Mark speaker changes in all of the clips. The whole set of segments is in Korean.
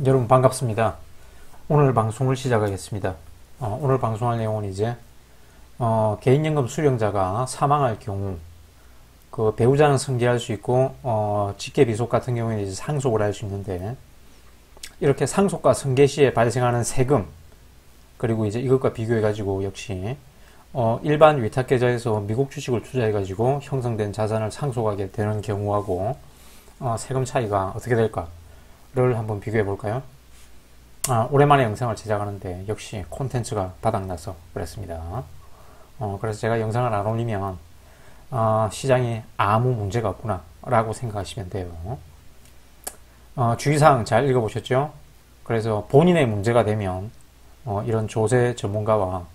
Speaker 1: 여러분 반갑습니다. 오늘 방송을 시작하겠습니다. 오늘 방송할 내용은 이제 개인연금 수령자가 사망할 경우 그 배우자는 승계할 수 있고 직계비속 같은 경우에는 이제 상속을 할 수 있는데, 이렇게 상속과 승계 시에 발생하는 세금, 그리고 이제 이것과 비교해 가지고 역시 일반 위탁계좌에서 미국 주식을 투자해 가지고 형성된 자산을 상속하게 되는 경우하고 세금 차이가 어떻게 될까를 한번 비교해 볼까요? 오랜만에 영상을 제작하는데 역시 콘텐츠가 바닥나서 그랬습니다. 그래서 제가 영상을 안 올리면 시장이 아무 문제가 없구나 라고 생각하시면 돼요. 주의사항 잘 읽어보셨죠? 그래서 본인의 문제가 되면 이런 조세 전문가와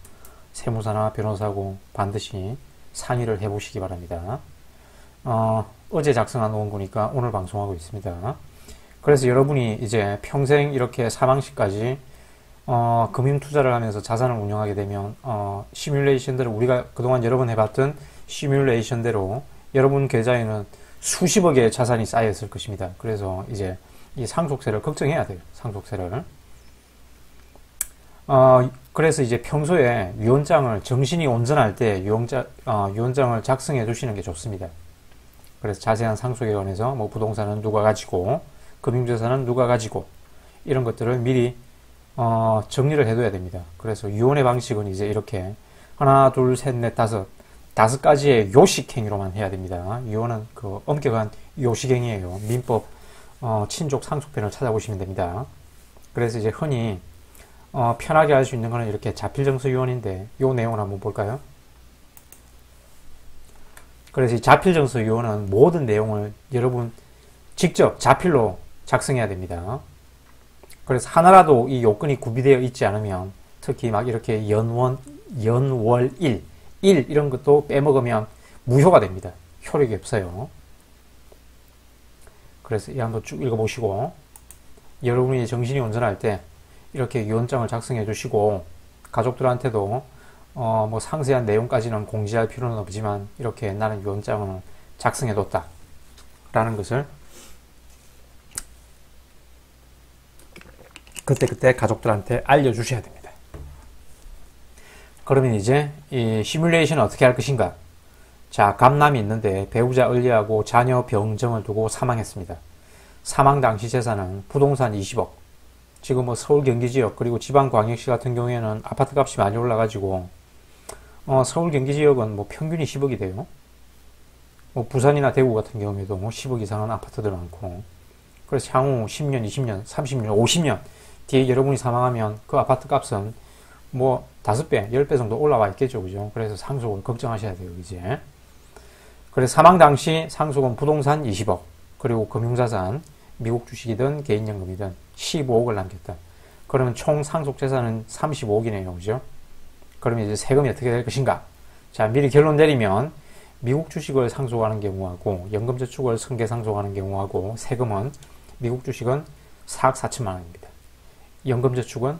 Speaker 1: 세무사나 변호사하고 반드시 상의를 해보시기 바랍니다. 어제 작성한 원고니까 오늘 방송하고 있습니다. 그래서 여러분이 이제 평생 이렇게 사망시까지 금융 투자를 하면서 자산을 운영하게 되면 시뮬레이션대로, 우리가 그동안 여러 번 해봤던 시뮬레이션대로 여러분 계좌에는 수십억의 자산이 쌓여 있을 것입니다. 그래서 이제 이 상속세를 걱정해야 돼요. 상속세를. 그래서 이제 평소에 유언장을, 정신이 온전할 때 유언장을 작성해 주시는 게 좋습니다. 그래서 자세한 상속에 관해서 뭐 부동산은 누가 가지고, 금융자산은 누가 가지고, 이런 것들을 미리 정리를 해둬야 됩니다. 그래서 유언의 방식은 이제 이렇게 하나, 둘, 셋, 넷, 다섯 가지의 요식행위로만 해야 됩니다. 유언은 그 엄격한 요식행위예요. 민법 친족 상속편을 찾아보시면 됩니다. 그래서 이제 흔히 편하게 할 수 있는 거는 이렇게 자필정서 유언인데, 요 내용을 한번 볼까요? 그래서 이 자필정서 유언은 모든 내용을 여러분 직접 자필로 작성해야 됩니다. 그래서 하나라도 이 요건이 구비되어 있지 않으면, 특히 막 이렇게 연월일 이런 것도 빼먹으면 무효가 됩니다. 효력이 없어요. 그래서 이 한번 쭉 읽어보시고, 여러분이 정신이 온전할 때 이렇게 유언장을 작성해 주시고, 가족들한테도 뭐 상세한 내용까지는 공지할 필요는 없지만 이렇게 나는 유언장을 작성해 뒀다 라는 것을 그때그때 가족들한테 알려주셔야 됩니다. 그러면 이제 이 시뮬레이션을 어떻게 할 것인가? 자, 갑남이 있는데 배우자 을리하고 자녀 병정을 두고 사망했습니다. 사망 당시 재산은 부동산 20억. 지금 뭐 서울 경기 지역 그리고 지방광역시 같은 경우에는 아파트 값이 많이 올라가지고 서울 경기 지역은 뭐 평균이 10억이 돼요. 뭐 부산이나 대구 같은 경우에도 뭐 10억 이상은 아파트들 많고. 그래서 향후 10년, 20년, 30년, 50년 뒤에 여러분이 사망하면 그 아파트 값은 뭐 5배, 10배 정도 올라와 있겠죠. 그죠? 그래서 상속을 걱정하셔야 돼요, 이제. 그래서 사망 당시 상속은 부동산 20억, 그리고 금융자산, 미국 주식이든 개인연금이든 15억을 남겼다. 그러면 총 상속 재산은 35억이네요. 그죠? 그러면 이제 세금이 어떻게 될 것인가? 자, 미리 결론 내리면 미국 주식을 상속하는 경우하고 연금저축을 승계 상속하는 경우하고 세금은 미국 주식은 4억 4천만 원입니다. 연금저축은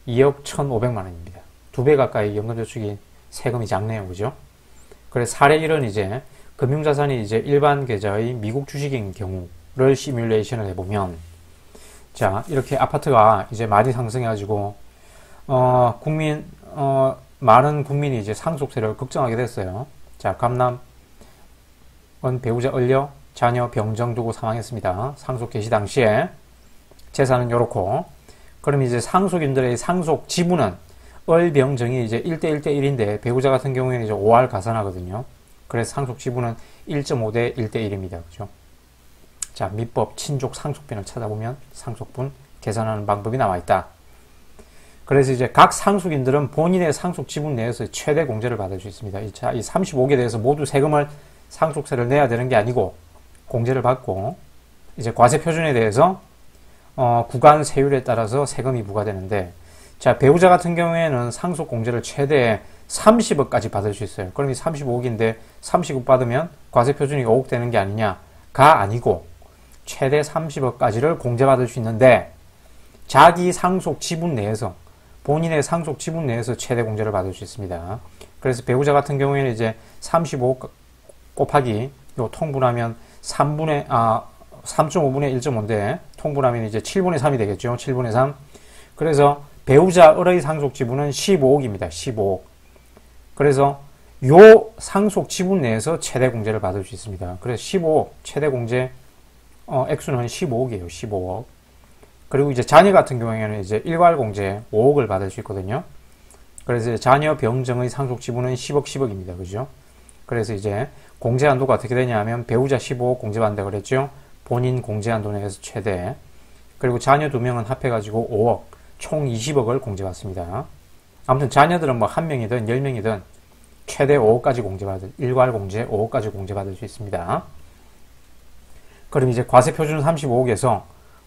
Speaker 1: 2억 1,500만 원입니다. 2배 가까이 연금저축이 세금이 작네요. 그죠? 그래서 사례 1은 이제 금융자산이 이제 일반 계좌의 미국 주식인 경우를 시뮬레이션을 해보면, 자, 이렇게 아파트가 이제 많이 상승해가지고 많은 국민이 이제 상속세를 걱정하게 됐어요. 자, 갑남은 배우자 을려 자녀 병정 두고 사망했습니다. 상속 개시 당시에 재산은 요렇고, 그럼 이제 상속인들의 상속 지분은 을병정이 이제 1대1대1인데 배우자 같은 경우에는 이제 5할 가산하거든요. 그래서 상속 지분은 1.5대 1대1입니다. 그죠? 자, 민법 친족 상속편을 찾아보면 상속분 계산하는 방법이 나와 있다. 그래서 이제 각 상속인들은 본인의 상속 지분 내에서 최대 공제를 받을 수 있습니다. 이 35억에 대해서 모두 세금을, 상속세를 내야 되는 게 아니고 공제를 받고, 이제 과세 표준에 대해서 구간 세율에 따라서 세금이 부과되는데, 자, 배우자 같은 경우에는 상속 공제를 최대 30억까지 받을 수 있어요. 그럼 이 35억인데 30억 받으면 과세 표준이 5억 되는 게 아니냐가 아니고 최대 30억까지를 공제받을 수 있는데, 자기 상속 지분 내에서, 본인의 상속 지분 내에서 최대 공제를 받을 수 있습니다. 그래서 배우자 같은 경우에는 이제 35억 곱하기 요 통분하면 3.5분의 1.5인데 통분하면 이제 7분의 3이 되겠죠. 7분의 3. 그래서 배우자의 상속 지분은 15억입니다. 15억. 그래서 요 상속 지분 내에서 최대 공제를 받을 수 있습니다. 그래서 15억, 최대 공제, 액수는 15억이에요. 15억. 그리고 이제 자녀 같은 경우에는 이제 일괄 공제 5억을 받을 수 있거든요. 그래서 자녀 병정의 상속 지분은 10억, 10억입니다. 그죠? 그래서 이제 공제 한도가 어떻게 되냐 하면 배우자 15억 공제받는다 그랬죠? 본인 공제 한도 내에서 최대. 그리고 자녀 2명은 합해가지고 5억, 총 20억을 공제받습니다. 아무튼 자녀들은 뭐 1명이든 10명이든 최대 5억까지 공제받을, 일괄 공제 5억까지 공제받을 수 있습니다. 그럼 이제 과세 표준 35억에서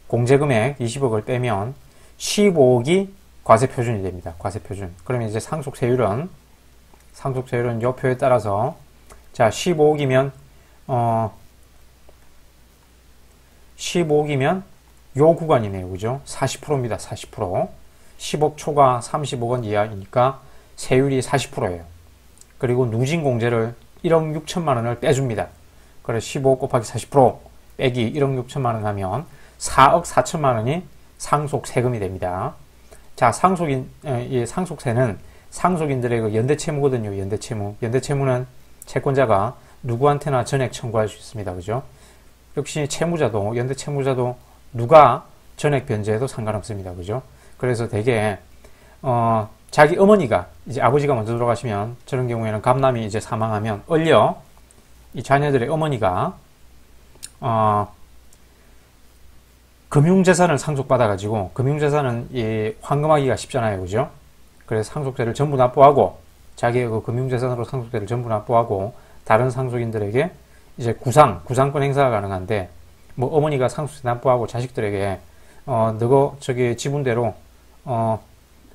Speaker 1: 공제 금액 20억을 빼면 15억이 과세 표준이 됩니다. 과세 표준. 그러면 이제 상속세율은 요 표에 따라서 자, 15억이면 요 구간이네요. 그죠? 40%입니다. 40%. 10억 초과 30억 원 이하이니까 세율이 40%예요. 그리고 누진 공제를 1억 6천만 원을 빼줍니다. 그래서 15억 곱하기 40% 빼기 1억 6천만 원 하면 4억 4천만 원이 상속 세금이 됩니다. 자, 상속세는 상속인들의 그 연대채무거든요. 연대채무. 연대채무는 채권자가 누구한테나 전액 청구할 수 있습니다. 그죠? 역시 채무자도, 연대채무자도 누가 전액 변제해도 상관없습니다. 그죠? 그래서 되게, 자기 어머니가, 이제 아버지가 먼저 돌아가시면, 저런 경우에는 갑남이 이제 사망하면, 이 자녀들의 어머니가, 금융재산을 상속받아가지고, 금융재산은 황금하기가 쉽잖아요. 그죠? 그래서 상속세를 전부 납부하고, 자기의 그 금융재산으로 상속세를 전부 납부하고, 다른 상속인들에게 이제 구상권 행사가 가능한데, 뭐 어머니가 상속세 납부하고 자식들에게, 너거 저기 지분대로,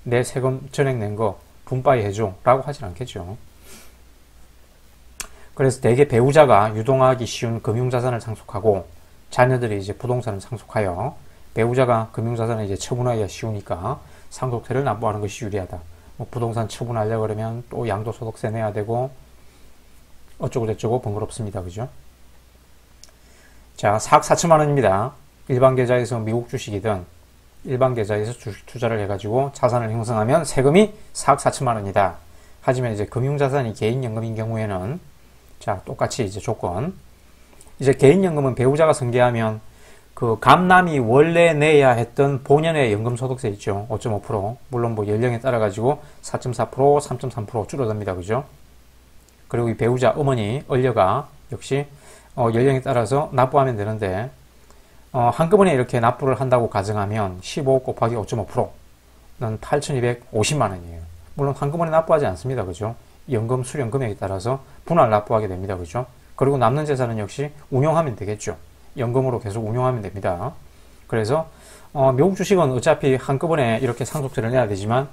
Speaker 1: 내 세금 전액 낸 거 분바이 해줘. 라고 하진 않겠죠. 그래서 대개 배우자가 유동하기 쉬운 금융자산을 상속하고, 자녀들이 이제 부동산을 상속하여, 배우자가 금융자산을 이제 처분하기가 쉬우니까 상속세를 납부하는 것이 유리하다. 뭐 부동산 처분하려고 그러면 또 양도소득세 내야 되고, 어쩌고저쩌고 번거롭습니다. 그죠? 자, 4억 4천만 원입니다. 일반 계좌에서 미국 주식이든 일반 계좌에서 주식 투자를 해가지고 자산을 형성하면 세금이 4억 4천만 원이다. 하지만 이제 금융자산이 개인연금인 경우에는 자, 똑같이 이제 조건. 이제 개인연금은 배우자가 승계하면 그 감남이 원래 내야 했던 본연의 연금소득세 있죠. 5.5%. 물론 뭐 연령에 따라 가지고 4.4%, 3.3% 줄어듭니다. 그죠? 그리고 이 배우자 어머니, 얼려가 역시 연령에 따라서 납부하면 되는데 한꺼번에 이렇게 납부를 한다고 가정하면 15 곱하기 5.5%는 8,250만 원이에요. 물론 한꺼번에 납부하지 않습니다. 그죠? 연금 수령 금액에 따라서 분할 납부하게 됩니다. 그죠? 그리고 남는 재산은 역시 운용하면 되겠죠. 연금으로 계속 운용하면 됩니다. 그래서 미국 주식은 어차피 한꺼번에 이렇게 상속세를 내야 되지만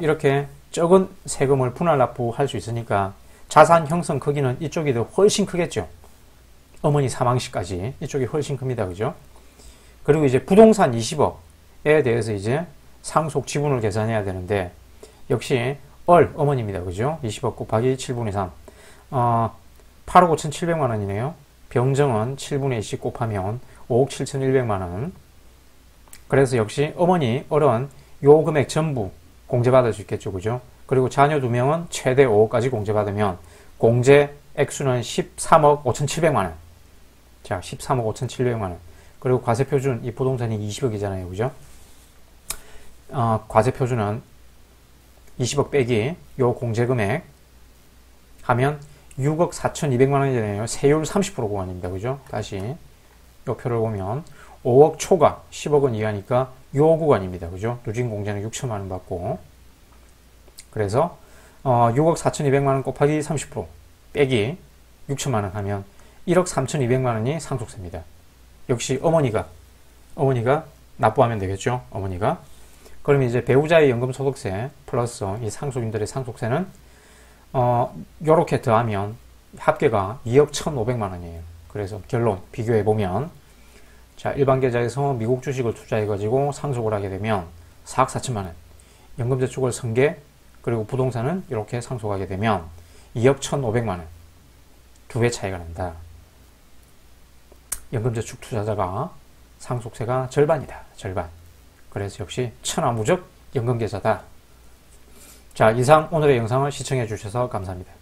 Speaker 1: 이렇게 적은 세금을 분할 납부할 수 있으니까 자산 형성 크기는 이쪽이 더 훨씬 크겠죠. 어머니 사망 시까지 이쪽이 훨씬 큽니다. 그죠? 그리고 이제 부동산 20억에 대해서 이제 상속 지분을 계산해야 되는데 역시 어머니입니다. 그죠? 20억 곱하기 7분의 3 8억 5,700만 원이네요. 병정은 7분의 2씩 곱하면 5억 7,100만 원. 그래서 역시 어머니, 어른 요 금액 전부 공제받을 수 있겠죠. 그죠? 그리고 자녀 2명은 최대 5억까지 공제받으면 공제 액수는 13억 5,700만 원. 자, 13억 5,700만 원. 그리고 과세표준, 이 부동산이 20억이잖아요. 그죠? 과세표준은 20억 빼기 요 공제금액 하면 6억 4,200만 원이잖아요. 세율 30% 구간입니다. 그죠? 다시 요 표를 보면 5억 초과 10억 원 이하니까 요 구간입니다. 그죠? 누진 공제는 6천만 원 받고 그래서 6억 4,200만 원 곱하기 30% 빼기 6천만 원 하면 1억 3,200만 원이 상속세입니다. 역시 어머니가 납부하면 되겠죠. 어머니가. 그러면 이제 배우자의 연금소득세 플러스 이 상속인들의 상속세는 요렇게 더하면 합계가 2억 1,500만 원이에요. 그래서 결론 비교해 보면 자, 일반 계좌에서 미국 주식을 투자해 가지고 상속을 하게 되면 4억 4천만 원. 연금저축을 승계 그리고 부동산은 이렇게 상속하게 되면 2억 1,500만 원. 두 배 차이가 난다. 연금저축 투자자가 상속세가 절반이다. 절반. 그래서 역시 천하무적 연금계좌다. 자, 이상 오늘의 영상을 시청해 주셔서 감사합니다.